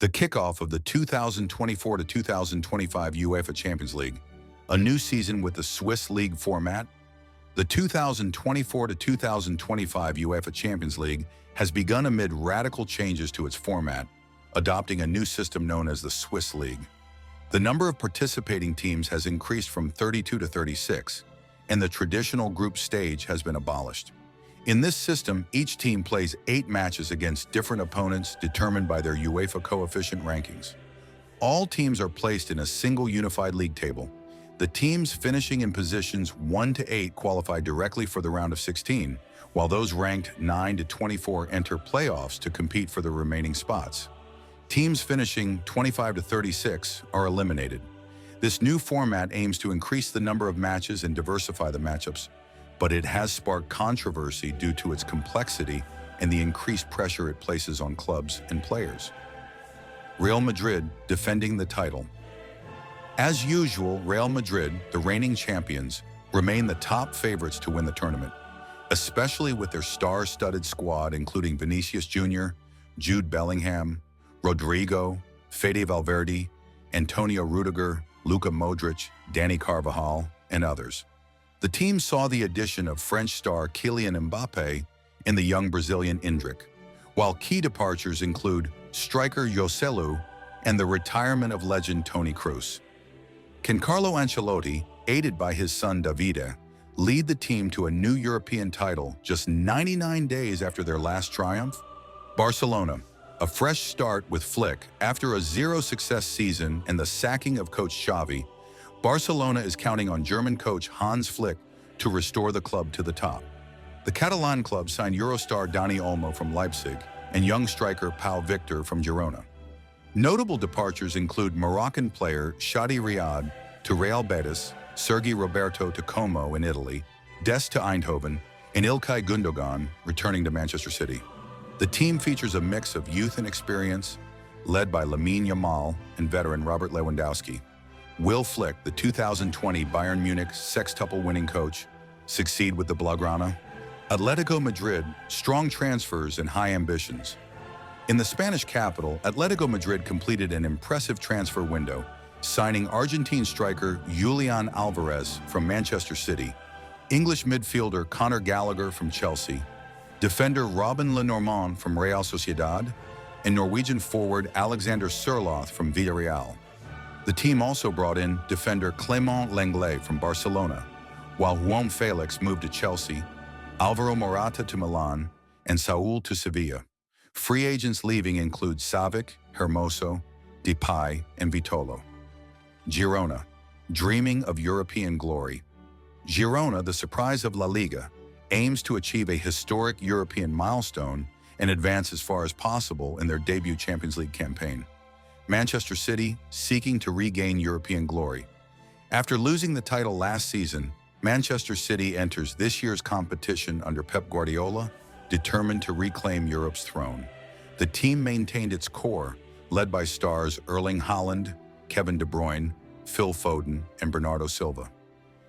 The kickoff of the 2024 to 2025 UEFA Champions League, a new season with the Swiss League format. The 2024 to 2025 UEFA Champions League has begun amid radical changes to its format, adopting a new system known as the Swiss League. The number of participating teams has increased from 32 to 36, and the traditional group stage has been abolished. In this system, each team plays 8 matches against different opponents determined by their UEFA coefficient rankings. All teams are placed in a single unified league table. The teams finishing in positions 1 to 8 qualify directly for the round of 16, while those ranked 9 to 24 enter playoffs to compete for the remaining spots. Teams finishing 25 to 36 are eliminated. This new format aims to increase the number of matches and diversify the matchups, but it has sparked controversy due to its complexity and the increased pressure it places on clubs and players. Real Madrid defending the title. As usual, Real Madrid, the reigning champions, remain the top favorites to win the tournament, especially with their star-studded squad including Vinicius Jr., Jude Bellingham, Rodrigo, Fede Valverde, Antonio Rudiger, Luka Modric, Dani Carvajal, and others. The team saw the addition of French star Kylian Mbappé and the young Brazilian Endrick, while key departures include striker Joselu and the retirement of legend Toni Kroos. Can Carlo Ancelotti, aided by his son Davide, lead the team to a new European title just 99 days after their last triumph? Barcelona, a fresh start with Flick after a zero-success season and the sacking of coach Xavi. Barcelona is counting on German coach Hans Flick to restore the club to the top. The Catalan club signed Eurostar Dani Olmo from Leipzig and young striker Pau Victor from Girona. Notable departures include Moroccan player Shadi Riyad to Real Betis, Sergi Roberto to Como in Italy, Dest to Eindhoven, and Ilkay Gundogan returning to Manchester City. The team features a mix of youth and experience, led by Lamine Yamal and veteran Robert Lewandowski. Will Flick, the 2020 Bayern Munich sextuple-winning coach, succeed with the Blaugrana? Atlético Madrid, strong transfers and high ambitions. In the Spanish capital, Atlético Madrid completed an impressive transfer window, signing Argentine striker Julian Alvarez from Manchester City, English midfielder Conor Gallagher from Chelsea, defender Robin Lenormand from Real Sociedad, and Norwegian forward Alexander Sørloth from Villarreal. The team also brought in defender Clément Lenglet from Barcelona, while João Felix moved to Chelsea, Alvaro Morata to Milan, and Saúl to Sevilla. Free agents leaving include Savic, Hermoso, Depay, and Vitolo. Girona, dreaming of European glory. Girona, the surprise of La Liga, aims to achieve a historic European milestone and advance as far as possible in their debut Champions League campaign. Manchester City, seeking to regain European glory. After losing the title last season, Manchester City enters this year's competition under Pep Guardiola, determined to reclaim Europe's throne. The team maintained its core, led by stars Erling Haaland, Kevin De Bruyne, Phil Foden, and Bernardo Silva.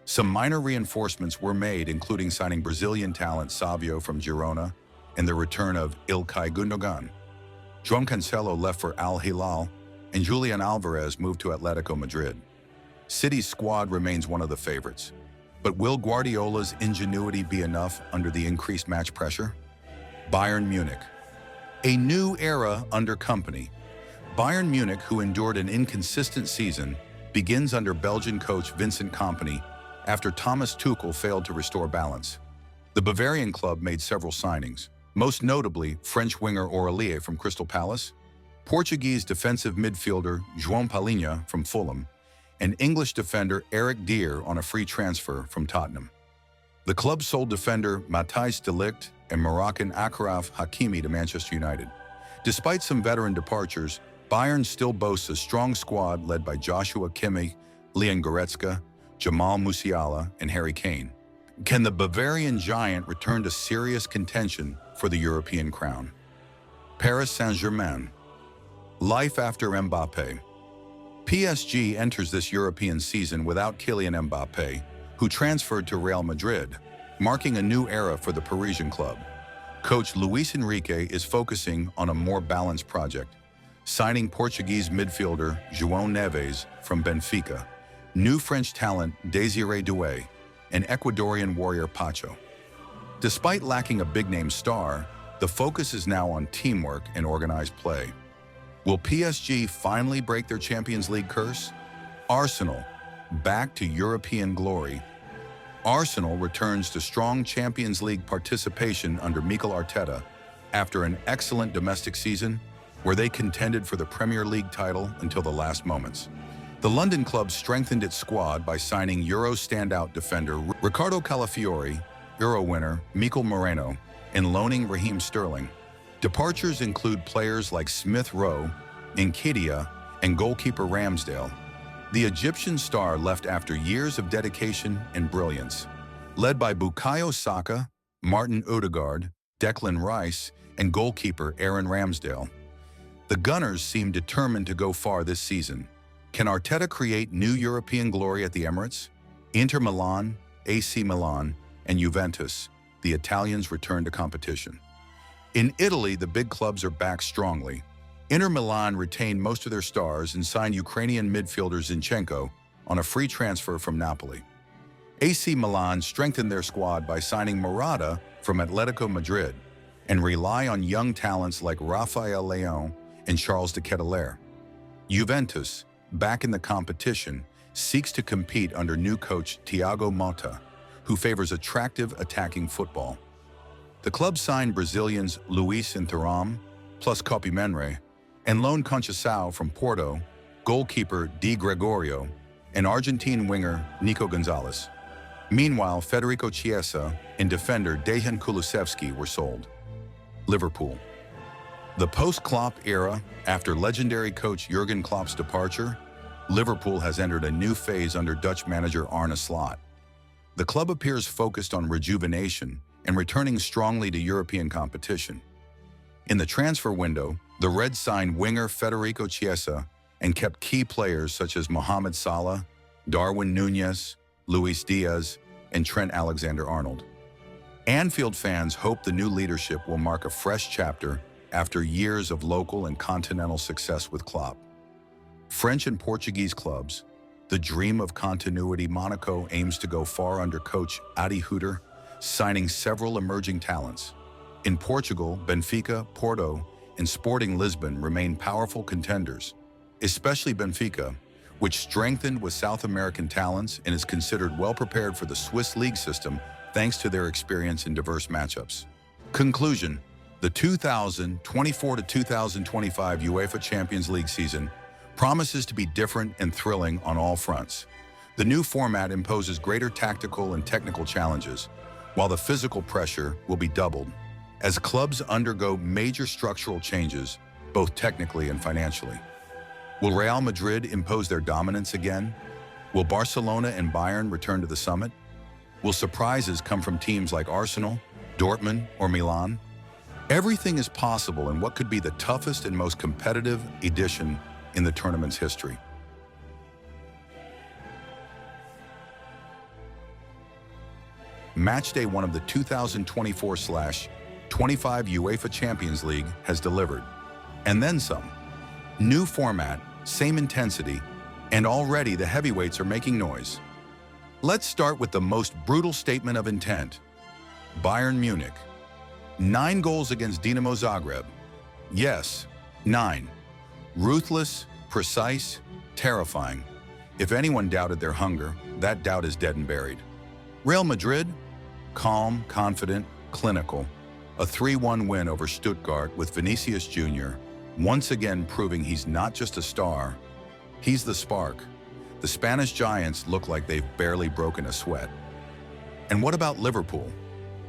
Some minor reinforcements were made, including signing Brazilian talent Savio from Girona and the return of Ilkay Gundogan. João Cancelo left for Al Hilal, and Julian Alvarez moved to Atlético Madrid. City's squad remains one of the favorites, but will Guardiola's ingenuity be enough under the increased match pressure? Bayern Munich. A new era under company. Bayern Munich, who endured an inconsistent season, begins under Belgian coach Vincent Kompany after Thomas Tuchel failed to restore balance. The Bavarian club made several signings, most notably French winger Aurelier from Crystal Palace, Portuguese defensive midfielder João Palhinha from Fulham, and English defender Eric Dier on a free transfer from Tottenham. The club sold defender Matthijs de Ligt and Moroccan Achraf Hakimi to Manchester United. Despite some veteran departures, Bayern still boasts a strong squad led by Joshua Kimmich, Leon Goretzka, Jamal Musiala, and Harry Kane. Can the Bavarian giant return to serious contention for the European crown? Paris Saint-Germain. Life after Mbappé. PSG enters this European season without Kylian Mbappé, who transferred to Real Madrid, marking a new era for the Parisian club. Coach Luis Enrique is focusing on a more balanced project. signing Portuguese midfielder João Neves from Benfica, new French talent Désiré Doué, and Ecuadorian warrior Pacho. Despite lacking a big-name star, the focus is now on teamwork and organized play. Will PSG finally break their Champions League curse? Arsenal, back to European glory. Arsenal returns to strong Champions League participation under Mikel Arteta after an excellent domestic season where they contended for the Premier League title until the last moments. The London club strengthened its squad by signing Euro standout defender Ricardo Calafiori, Euro winner Mikel Moreno, and loaning Raheem Sterling. Departures include players like Smith Rowe, Nketiah, and goalkeeper Ramsdale. The Egyptian star left after years of dedication and brilliance, led by Bukayo Saka, Martin Odegaard, Declan Rice, and goalkeeper Aaron Ramsdale. The Gunners seem determined to go far this season. Can Arteta create new European glory at the Emirates? Inter Milan, AC Milan, and Juventus, the Italians return to competition. In Italy, the big clubs are back strongly. Inter Milan retained most of their stars and signed Ukrainian midfielder Zinchenko on a free transfer from Napoli. AC Milan strengthened their squad by signing Morata from Atlético Madrid and rely on young talents like Rafael Leão and Charles de Ketelaere. Juventus, back in the competition, seeks to compete under new coach Thiago Motta, who favors attractive attacking football. The club signed Brazilians Luis and Thuram, plus Copimenre, and loaned Conceição from Porto, goalkeeper Di Gregorio, and Argentine winger Nico Gonzalez. Meanwhile, Federico Chiesa and defender Dejan Kulusevski were sold. Liverpool. The post-Klopp era, after legendary coach Jurgen Klopp's departure, Liverpool has entered a new phase under Dutch manager Arne Slot. The club appears focused on rejuvenation and returning strongly to European competition. In the transfer window, the Reds signed winger Federico Chiesa and kept key players such as Mohamed Salah, Darwin Núñez, Luis Diaz, and Trent Alexander-Arnold. Anfield fans hope the new leadership will mark a fresh chapter after years of local and continental success with Klopp. French and Portuguese clubs, the dream of continuity. Monaco aims to go far under coach Adi Hütter, signing several emerging talents. In Portugal, Benfica, Porto, and Sporting Lisbon remain powerful contenders, especially Benfica, which strengthened with South American talents and is considered well-prepared for the Swiss league system thanks to their experience in diverse matchups. Conclusion: the 2024 to 2025 UEFA Champions League season promises to be different and thrilling on all fronts. The new format imposes greater tactical and technical challenges, while the physical pressure will be doubled, as clubs undergo major structural changes, both technically and financially. Will Real Madrid impose their dominance again? Will Barcelona and Bayern return to the summit? Will surprises come from teams like Arsenal, Dortmund, or Milan? Everything is possible in what could be the toughest and most competitive edition in the tournament's history. Matchday 1 of the 2024/25 UEFA Champions League has delivered, and then some. New format, same intensity, and already the heavyweights are making noise. Let's start with the most brutal statement of intent. Bayern Munich. 9 goals against Dinamo Zagreb. Yes, 9. Ruthless, precise, terrifying. If anyone doubted their hunger, that doubt is dead and buried. Real Madrid. Calm, confident, clinical. A 3-1 win over Stuttgart with Vinicius Jr., once again proving he's not just a star, he's the spark. The Spanish giants look like they've barely broken a sweat. And what about Liverpool?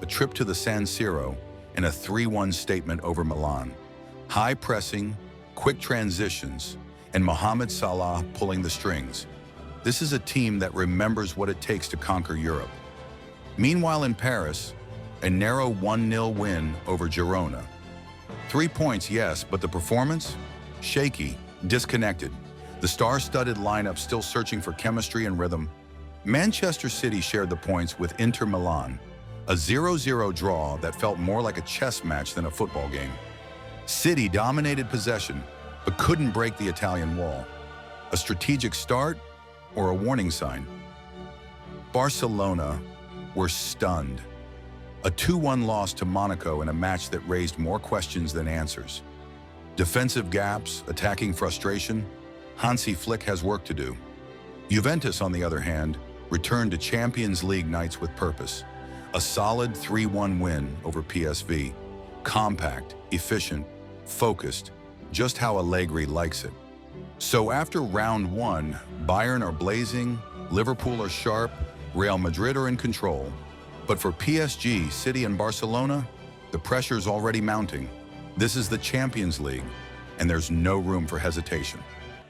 A trip to the San Siro and a 3-1 statement over Milan. High pressing, quick transitions, and Mohamed Salah pulling the strings. This is a team that remembers what it takes to conquer Europe. Meanwhile in Paris, a narrow 1-0 win over Girona. 3 points, yes, but the performance? Shaky, disconnected. The star-studded lineup still searching for chemistry and rhythm. Manchester City shared the points with Inter Milan, a 0-0 draw that felt more like a chess match than a football game. City dominated possession, but couldn't break the Italian wall. A strategic start or a warning sign? Barcelona were stunned. A 2-1 loss to Monaco in a match that raised more questions than answers. Defensive gaps, attacking frustration. Hansi Flick has work to do. Juventus, on the other hand, returned to Champions League nights with purpose. A solid 3-1 win over PSV. Compact, efficient, focused, just how Allegri likes it. So after round one, Bayern are blazing, Liverpool are sharp, Real Madrid are in control. But for PSG, City and Barcelona, the pressure's already mounting. This is the Champions League, and there's no room for hesitation.